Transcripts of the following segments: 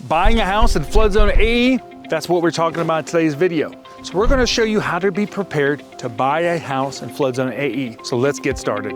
Buying a house in flood zone AE, that's what we're talking about in today's video. So we're going to show you how to be prepared to buy a house in flood zone AE. So let's get started.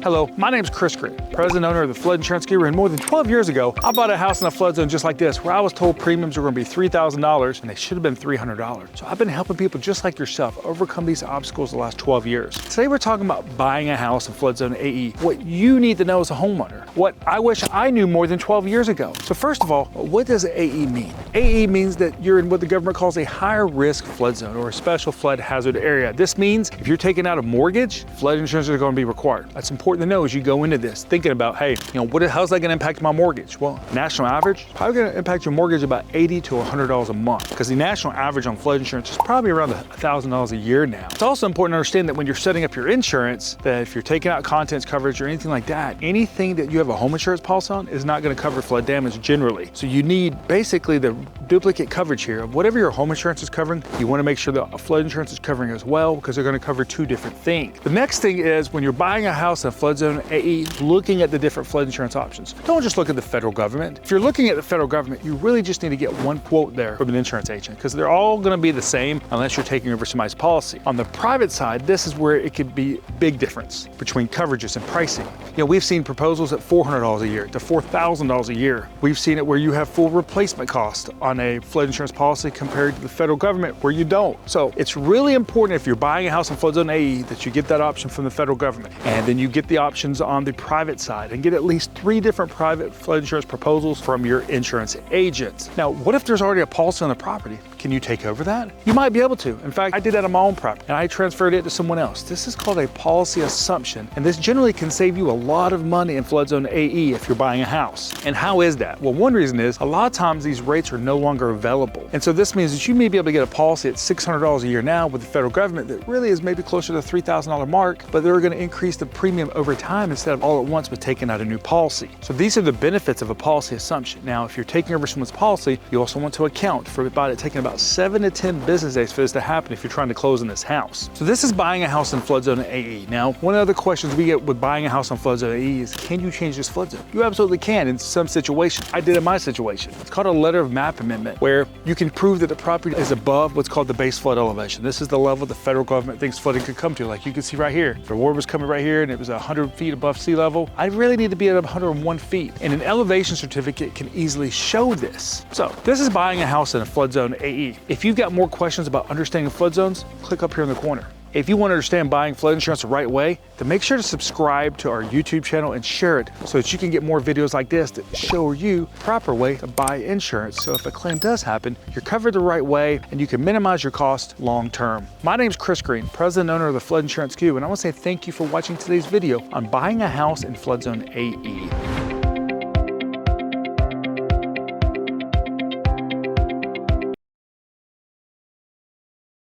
Hello, my name is Chris Green, president and owner of the Flood Insurance Guru, and more than 12 years ago, I bought a house in a flood zone just like this, where I was told premiums were going to be $3,000 and they should have been $300. So I've been helping people just like yourself overcome these obstacles the last 12 years. Today we're talking about buying a house in flood zone AE, what you need to know as a homeowner, what I wish I knew more than 12 years ago. So first of all, what does AE mean? AE means that you're in what the government calls a higher risk flood zone or a special flood hazard area. This means if you're taking out a mortgage, flood insurance is going to be required. That's important to know as you go into this, thinking about, hey, how's that going to impact my mortgage? Well, national average, probably going to impact your mortgage about $80 to $100 a month, because the national average on flood insurance is probably around $1,000 a year now. It's also important to understand that when you're setting up your insurance, that if you're taking out contents coverage or anything like that, anything that you have a home insurance policy on is not going to cover flood damage generally. So you need basically the duplicate coverage here of whatever your home insurance is covering. You want to make sure that flood insurance is covering as well, because they're going to cover two different things. The next thing is when you're buying a house in a flood zone AE, looking at the different flood insurance options. Don't just look at the federal government. If you're looking at the federal government, you really just need to get one quote there from an insurance agent, because they're all going to be the same unless you're taking over somebody's policy. On the private side, this is where it could be big difference between coverages and pricing. We've seen proposals at $400 a year to $4,000 a year. We've seen it where you have full replacement cost on a flood insurance policy compared to the federal government where you don't. So it's really important if you're buying a house in flood zone AE that you get that option from the federal government, and then you get the options on the private side and get at least 3 different private flood insurance proposals from your insurance agent. Now, what if there's already a policy on the property? Can you take over that? You might be able to. In fact, I did that on my own property and I transferred it to someone else. This is called a policy assumption, and this generally can save you a lot of money in flood zone AE if you're buying a house. And how is that? Well, one reason is a lot of times these rates are no longer available. And so this means that you may be able to get a policy at $600 a year now with the federal government that really is maybe closer to the $3,000 mark, but they're going to increase the premium over time instead of all at once with taking out a new policy. So these are the benefits of a policy assumption. Now, if you're taking over someone's policy, you also want to account for about it taking about 7 to 10 business days for this to happen if you're trying to close on this house. So this is buying a house in flood zone AE. Now, one of the other questions we get with buying a house in flood zone AE is, can you change this flood zone? You absolutely can in some situations. I did in my situation. It's called a letter of map amendment, where you can prove that the property is above what's called the base flood elevation. This is the level the federal government thinks flooding could come to. Like you can see right here, if the water was coming right here and it was 100 feet above sea level, I really need to be at 101 feet. And an elevation certificate can easily show this. So this is buying a house in a flood zone AE. If you've got more questions about understanding flood zones, click up here in the corner. If you want to understand buying flood insurance the right way, then make sure to subscribe to our YouTube channel and share it so that you can get more videos like this that show you the proper way to buy insurance. So if a claim does happen, you're covered the right way and you can minimize your cost long term. My name is Chris Green, president and owner of the Flood Insurance Guru, and I want to say thank you for watching today's video on buying a house in flood zone AE.